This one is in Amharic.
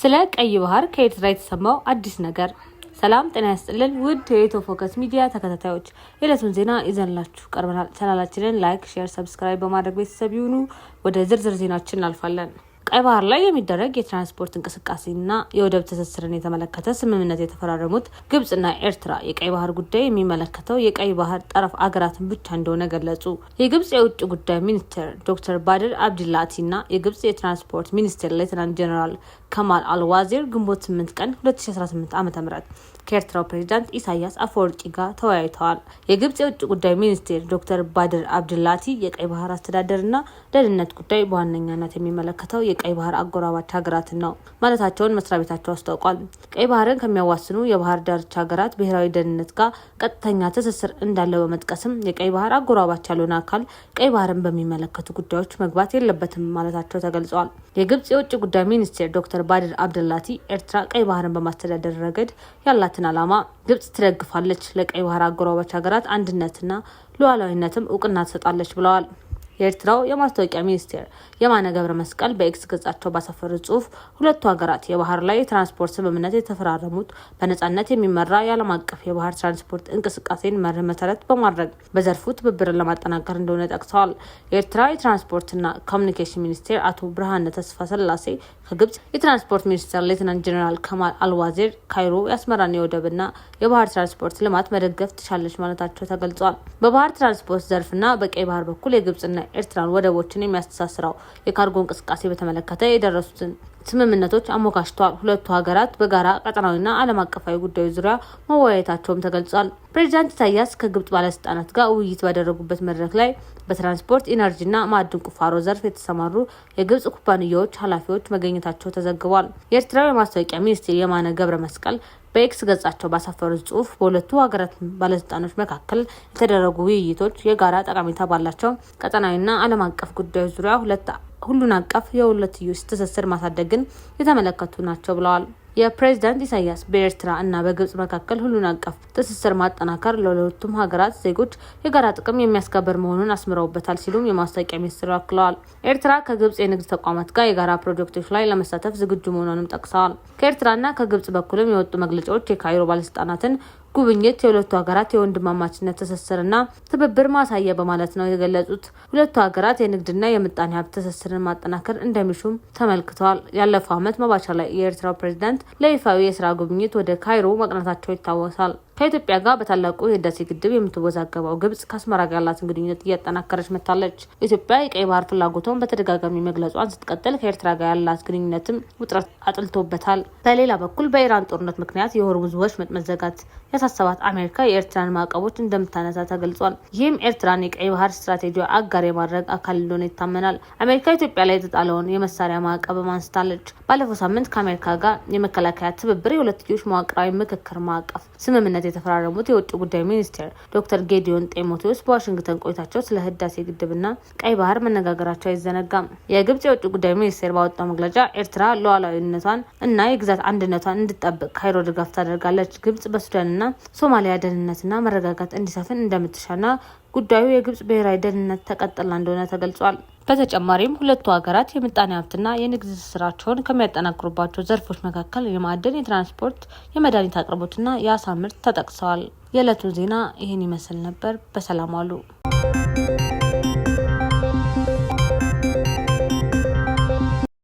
ስለ ቀይ ባህር ከኤርትራ የተሰማው አዲስ ነገር። ሰላም ጤና ይስጥልን ውድ የኢትዮ ፎከስ ሚዲያ ተከታታዮች፣ የዕለቱን ዜና ይዘንላችሁ ቀርበናል። ቻናላችንን ላይክ፣ ሼር፣ ሰብስክራይብ በማድረግ ቤተሰብ ይሁኑ። ወደ ዝርዝር ዜናችን እናልፋለን። ቀይ ባህር ላይ የሚደረግ የትራንስፖርት እንቅስቃሴና የወደብ ትስስርን የተመለከተ ስምምነት የተፈራረሙት ግብጽና ኤርትራ የቀይ ባህር ጉዳይ የሚመለከተው የቀይ ባህር ጠረፍ አገራትን ብቻ እንደሆነ ገለጹ። የግብጽ የውጭ ጉዳይ ሚኒስትር ዶክተር ባድር አብዲላቲና የግብጽ የትራንስፖርት ሚኒስትር ሌተናንት ጀነራል ከማል አልዋዚር ግንቦት 8 ቀን 2018 ዓ.ም ከኤርትራው ፕሬዝዳንት ኢሳያስ አፈወርቂ ጋር ተወያይተዋል። የግብጽ የውጭ ጉዳይ ሚኒስትር ዶክተር ባድር አብዲላቲ የቀይ ባህር አስተዳደርና ደህንነት ጉዳይ በዋነኛነት የሚመለከተው የቀይ ባህር አጎራባች ሀገራትን ነው ማለታቸውን መስሪያ ቤታቸው አስታውቋል። ቀይ ባህርን ከሚያዋስኑ የባህር ዳርቻ ሀገራት ብሔራዊ ደህንነት ጋር ቀጥተኛ ትስስር እንዳለው በመጥቀስም የቀይ ባህር አጎራባች ያልሆነ አካል ቀይ ባህርን በሚመለከቱ ጉዳዮች መግባት የለበትም ማለታቸው ተገልጿል። የግብጽ የውጭ ጉዳይ ሚኒስትር ዶክተር ባድር አብዲላቲ ኤርትራ ቀይ ባህርን በማስተዳደር ረገድ ያላትን ዓላማ ግብጽ ትደግፋለች፣ ለቀይ ባህር አጎራባች ሀገራት አንድነትና ሉዓላዊነትም እውቅና ትሰጣለች ብለዋል። የኤርትራው የማስታወቂያ ሚኒስቴር የማነ ገብረ መስቀል በኤክስ ገጻቸው ባሰፈሩት ጽሁፍ ሁለቱ ሀገራት የባህር ላይ የትራንስፖርት ስምምነት የተፈራረሙት በነጻነት የሚመራ የዓለም አቀፍ የባህር ትራንስፖርት እንቅስቃሴን መርህ መሰረት በማድረግ በዘርፉ ትብብርን ለማጠናከር እንደሆነ ጠቅሰዋል። የኤርትራ የትራንስፖርትና ኮሚኒኬሽን ሚኒስቴር አቶ ብርሃነ ተስፋ ስላሴ ከግብጽ የትራንስፖርት ሚኒስትር ሌተናንት ጀነራል ከማል አልዋዚር ካይሮ የአስመራን የወደብና የባህር ትራንስፖርት ልማት መደገፍ ትሻለች ማለታቸው ተገልጿል። በባህር ትራንስፖርት ዘርፍና በቀይ ባህር በኩል የግብጽና ኤርትራን ወደቦችን የሚያስተሳስረው የካርጎ እንቅስቃሴ በተመለከተ የደረሱትን ስምምነቶች አሞካሽተዋል። ሁለቱ ሀገራት በጋራ ቀጠናዊና ዓለም አቀፋዊ ጉዳዮች ዙሪያ መወያየታቸውም ተገልጿል። ፕሬዚዳንት ኢሳያስ ከግብጽ ባለስልጣናት ጋር ውይይት ባደረጉበት መድረክ ላይ በትራንስፖርት ኢነርጂና ማዕድን ቁፋሮ ዘርፍ የተሰማሩ የግብጽ ኩባንያዎች ኃላፊዎች መገኘታቸው ተዘግቧል። የኤርትራው የማስታወቂያ ሚኒስትር የማነ ገብረ መስቀል በኤክስ ገጻቸው ባሰፈሩት ጽሁፍ በሁለቱ ሀገራት ባለስልጣኖች መካከል የተደረጉ ውይይቶች የጋራ ጠቀሜታ ባላቸው ቀጠናዊና ዓለም አቀፍ ጉዳዮች ዙሪያ ሁሉን አቀፍ የሁለትዮሽ ትስስር ማሳደግን የተመለከቱ ናቸው ብለዋል። የፕሬዝዳንት ኢሳያስ በኤርትራ እና በግብጽ መካከል ሁሉን አቀፍ ትስስር ማጠናከር ለሁለቱም ሀገራት ዜጎች የጋራ ጥቅም የሚያስከብር መሆኑን አስምረውበታል ሲሉም የማስታወቂያ ሚኒስትሩ አክለዋል። ኤርትራ ከግብጽ የንግድ ተቋማት ጋር የጋራ ፕሮጀክቶች ላይ ለመሳተፍ ዝግጁ መሆኑንም ጠቅሰዋል። ከኤርትራና ከግብጽ በኩልም የወጡ መግለጫዎች የካይሮ ባለስልጣናትን ጉብኝት የሁለቱ ሀገራት የወንድማማችነት ትስስርና ትብብር ማሳያ በማለት ነው የገለጹት። ሁለቱ ሀገራት የንግድና የምጣኔ ሀብት ትስስርን ማጠናከር እንደሚሹም ተመልክተዋል። ያለፈው ዓመት መባቻ ላይ የኤርትራው ፕሬዝዳንት ለይፋዊ የስራ ጉብኝት ወደ ካይሮ መቅናታቸው ይታወሳል። ከኢትዮጵያ ጋር በታላቁ የህዳሴ ግድብ የምትወዛገበው ግብጽ ከአስመራ ጋር ያላትን ግንኙነት እያጠናከረች መጥታለች። ኢትዮጵያ የቀይ ባህር ፍላጎቷን በተደጋጋሚ መግለጿን ስትቀጥል ከኤርትራ ጋር ያላት ግንኙነትም ውጥረት አጥልቶበታል። በሌላ በኩል በኢራን ጦርነት ምክንያት የሆርሙዝ ወሽመጥ መዘጋት ያሳሰባት አሜሪካ የኤርትራን ማዕቀቦች እንደምታነሳ ተገልጿል። ይህም ኤርትራን የቀይ ባህር ስትራቴጂ አጋር የማድረግ አካል እንደሆነ ይታመናል። አሜሪካ ኢትዮጵያ ላይ የተጣለውን የመሳሪያ ማዕቀብ አንስታለች። ባለፈው ሳምንት ከአሜሪካ ጋር የመከላከያ ትብብር የሁለትዮሽ መዋቅራዊ ምክክር ማዕቀፍ ስምምነት የተፈራረሙት የውጭ ጉዳይ ሚኒስትር ዶክተር ጌዲዮን ጢሞቴዎስ በዋሽንግተን ቆይታቸው ስለ ህዳሴ ግድብና ቀይ ባህር መነጋገራቸው አይዘነጋም። የግብጽ የውጭ ጉዳይ ሚኒስቴር ባወጣው መግለጫ ኤርትራ ሉዓላዊነቷን እና የግዛት አንድነቷን እንድትጠብቅ ካይሮ ድጋፍ ታደርጋለች። ግብጽ በሱዳንና ሶማሊያ ደህንነትና መረጋጋት እንዲሰፍን እንደምትሻና ጉዳዩ የግብጽ ብሔራዊ ደህንነት ተቀጥላ እንደሆነ ተገልጿል። በተጨማሪም ሁለቱ ሀገራት የምጣኔ ሀብትና የንግድ ስራቸውን ከሚያጠናክሩባቸው ዘርፎች መካከል የማዕድን፣ የትራንስፖርት፣ የመድኃኒት አቅርቦትና የአሳ ምርት ተጠቅሰዋል። የዕለቱ ዜና ይህን ይመስል ነበር። በሰላም ዋሉ።